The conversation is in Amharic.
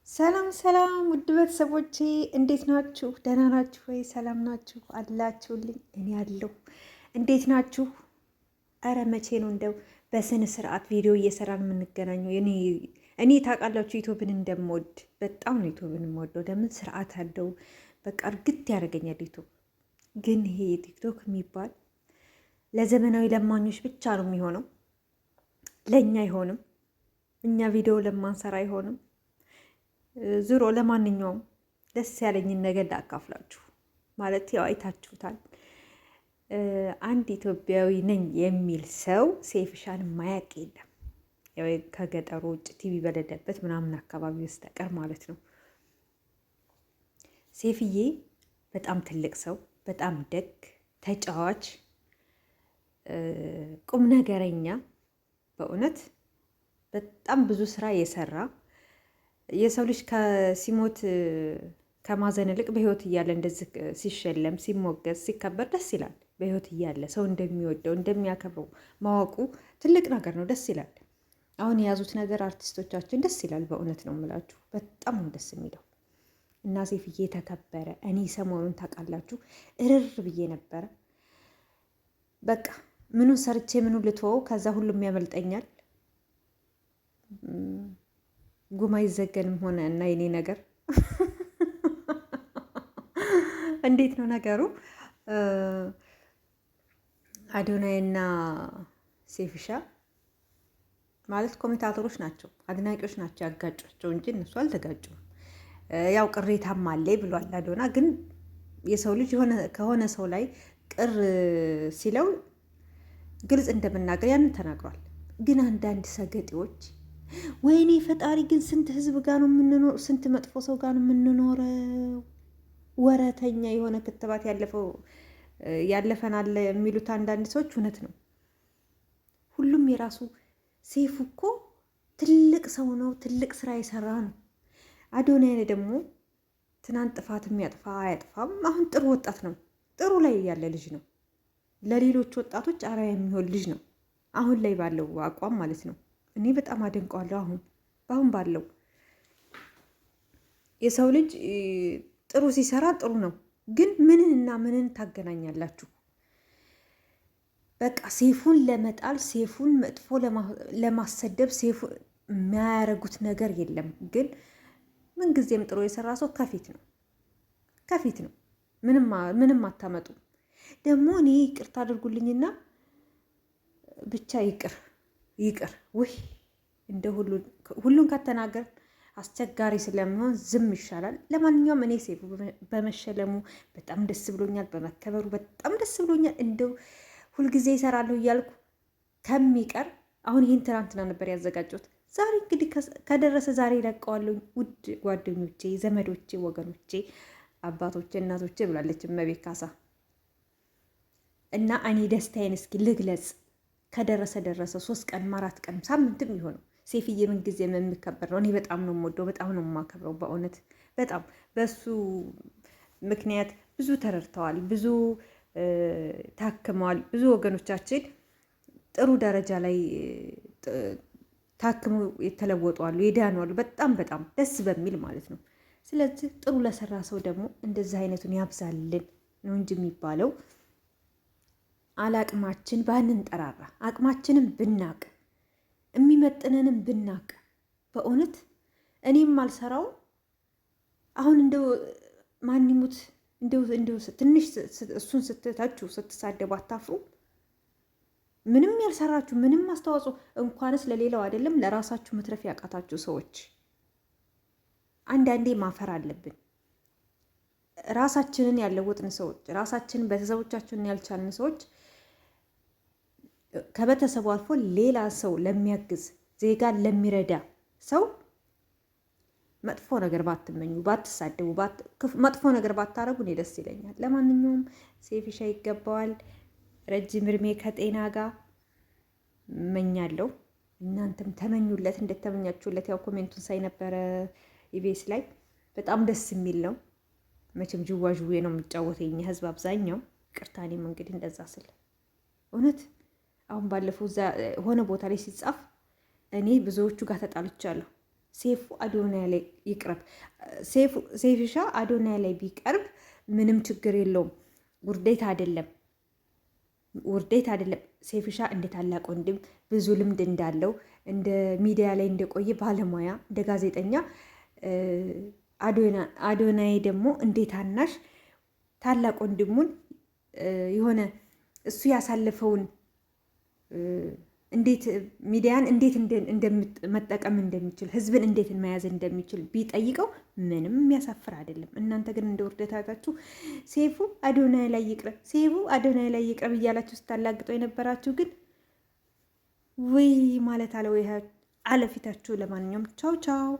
ሰላም ሰላም ውድ ቤተሰቦቼ እንዴት ናችሁ? ደህና ናችሁ ወይ? ሰላም ናችሁ አላችሁልኝ? እኔ አለሁ። እንዴት ናችሁ? አረ መቼ ነው እንደው በስነ ስርዓት ቪዲዮ እየሰራን የምንገናኘው? እኔ ታውቃላችሁ ዩቲዩብን እንደምወድ በጣም ነው ዩቲዩብን የምወደው። ለምን ስርዓት አለው። በቃ እርግጥ ያደርገኛል ዩቲዩብ። ግን ይሄ ቲክቶክ የሚባል ለዘመናዊ ለማኞች ብቻ ነው የሚሆነው። ለእኛ አይሆንም። እኛ ቪዲዮ ለማንሰራ አይሆንም። ዙሮ ለማንኛውም ደስ ያለኝን ነገር ላካፍላችሁ። ማለት ያው አይታችሁታል። አንድ ኢትዮጵያዊ ነኝ የሚል ሰው ሴፍሻን ማያቅ የለም። ያው ከገጠሩ ውጭ ቲቪ በሌለበት ምናምን አካባቢ በስተቀር ማለት ነው። ሴፍዬ በጣም ትልቅ ሰው፣ በጣም ደግ ተጫዋች፣ ቁም ነገረኛ፣ በእውነት በጣም ብዙ ስራ የሰራ የሰው ልጅ ሲሞት ከማዘን ይልቅ በህይወት እያለ እንደዚህ ሲሸለም ሲሞገስ ሲከበር ደስ ይላል። በህይወት እያለ ሰው እንደሚወደው እንደሚያከብረው ማወቁ ትልቅ ነገር ነው። ደስ ይላል። አሁን የያዙት ነገር አርቲስቶቻችን ደስ ይላል። በእውነት ነው የምላችሁ፣ በጣም ነው ደስ የሚለው እና ሴፍዬ ተከበረ። እኔ ሰሞኑን ታውቃላችሁ እርር ብዬ ነበረ። በቃ ምኑን ሰርቼ ምኑ ልትወው፣ ከዛ ሁሉም ያመልጠኛል። ጉማ ይዘገንም ሆነ እና የኔ ነገር እንዴት ነው ነገሩ? አዶናይና ሴፍሻ ማለት ኮሜንታተሮች ናቸው፣ አድናቂዎች ናቸው ያጋጯቸው እንጂ እነሱ አልተጋጩም። ያው ቅሬታም አለኝ ብሏል አዶና። ግን የሰው ልጅ ከሆነ ሰው ላይ ቅር ሲለው ግልጽ እንደምናገር ያንን ተናግሯል። ግን አንዳንድ ሰገጤዎች ወይኔ ፈጣሪ ግን ስንት ህዝብ ጋር ነው የምንኖረው? ስንት መጥፎ ሰው ጋር ነው የምንኖረው? ወረተኛ የሆነ ክትባት ያለፈን አለ የሚሉት አንዳንድ ሰዎች እውነት ነው። ሁሉም የራሱ ሴፉ እኮ ትልቅ ሰው ነው፣ ትልቅ ስራ የሰራ ነው። አዶናይ ደግሞ ትናንት ጥፋት የሚያጥፋ አያጥፋም። አሁን ጥሩ ወጣት ነው፣ ጥሩ ላይ ያለ ልጅ ነው። ለሌሎች ወጣቶች አርአያ የሚሆን ልጅ ነው፣ አሁን ላይ ባለው አቋም ማለት ነው። እኔ በጣም አደንቀዋለሁ። አሁን ባለው የሰው ልጅ ጥሩ ሲሰራ ጥሩ ነው። ግን ምንንና ምንን ታገናኛላችሁ? በቃ ሴፉን ለመጣል፣ ሴፉን መጥፎ ለማሰደብ ሴፉን የሚያደርጉት ነገር የለም። ግን ምንጊዜም ጥሩ የሰራ ሰው ከፊት ነው። ምንም አታመጡም። ደግሞ እኔ ይቅርታ አድርጉልኝና ብቻ ይቅር ውይ እንደ ሁሉን ከተናገር አስቸጋሪ ስለሚሆን ዝም ይሻላል። ለማንኛውም እኔ ሴፉ በመሸለሙ በጣም ደስ ብሎኛል፣ በመከበሩ በጣም ደስ ብሎኛል። እንደው ሁልጊዜ ይሰራለሁ እያልኩ ከሚቀር አሁን ይህን ትናንትና ነበር ያዘጋጀሁት። ዛሬ እንግዲህ ከደረሰ ዛሬ ይለቀዋለሁ። ውድ ጓደኞቼ፣ ዘመዶቼ፣ ወገኖቼ፣ አባቶቼ፣ እናቶቼ ብላለች እመቤት ካሳ እና እኔ ደስታዬን እስኪ ልግለጽ። ከደረሰ 3 ቀን 4 ቀን ሳምንትም ይሆነው ሴፍዬ ምን ጊዜ የሚከበር ነው። እኔ በጣም ነው የምወደው፣ በጣም ነው የማከብረው። በእውነት በጣም በሱ ምክንያት ብዙ ተረድተዋል፣ ብዙ ታክመዋል። ብዙ ወገኖቻችን ጥሩ ደረጃ ላይ ታክመው የተለወጡ አሉ፣ የዳኑ አሉ። በጣም ደስ በሚል ማለት ነው። ስለዚህ ጥሩ ለሰራ ሰው ደግሞ እንደዚህ አይነቱን ያብዛልን ነው እንጂ የሚባለው አላቅማችን ባንንጠራራ፣ አቅማችንን ብናቅ፣ የሚመጥነንም ብናቅ። በእውነት እኔም አልሰራው አሁን እንደው ማንሙት እንደው ትንሽ እሱን ስትታችሁ ስትሳደቡ አታፍሩ? ምንም ያልሰራችሁ ምንም አስተዋጽኦ እንኳንስ ለሌላው አይደለም ለራሳችሁ መትረፍ ያቃታችሁ ሰዎች አንዳንዴ ማፈር አለብን። ራሳችንን ያለወጥን ሰዎች፣ ራሳችንን ቤተሰቦቻችንን ያልቻልን ሰዎች ከቤተሰቡ አልፎ ሌላ ሰው ለሚያግዝ ዜጋን ለሚረዳ ሰው መጥፎ ነገር ባትመኙ፣ ባትሳደቡ፣ መጥፎ ነገር ባታረጉ እኔ ደስ ይለኛል። ለማንኛውም ሴፍሻ ይገባዋል ረጅም እድሜ ከጤና ጋር እመኛለሁ። እናንተም ተመኙለት እንደተመኛችሁለት። ያው ኮሜንቱን ሳይ ነበረ ኢቢኤስ ላይ በጣም ደስ የሚል ነው። መቼም ጅዋዥዌ ነው የሚጫወተው የኛ ህዝብ አብዛኛው። ቅርታ እኔም እንግዲህ እንደዛ ስል እውነት አሁን ባለፈው እዛ ሆነ ቦታ ላይ ሲጻፍ እኔ ብዙዎቹ ጋር ተጣልቻለሁ። ሴፉ አዶናይ ላይ ይቅረብ። ሴፍሻ አዶናይ ላይ ቢቀርብ ምንም ችግር የለውም። ውርዴት አይደለም፣ ውርዴት አይደለም። ሴፍሻ እንደ ታላቅ ወንድም ብዙ ልምድ እንዳለው እንደ ሚዲያ ላይ እንደቆየ ባለሙያ እንደ ጋዜጠኛ፣ አዶናይ ደግሞ እንደ ታናሽ ታላቅ ወንድሙን የሆነ እሱ ያሳለፈውን እንዴት ሚዲያን እንዴት መጠቀም እንደሚችል ህዝብን እንዴት መያዝ እንደሚችል ቢጠይቀው ምንም የሚያሳፍር አይደለም። እናንተ ግን እንደ ውርደታታችሁ ሴፉ አዶናይ ላይ ይቅረብ፣ ሴፉ አዶናይ ላይ ይቅረብ እያላችሁ ስታላግጠው የነበራችሁ ግን ውይ ማለት አለ ወይ አለፊታችሁ። ለማንኛውም ቻው ቻው።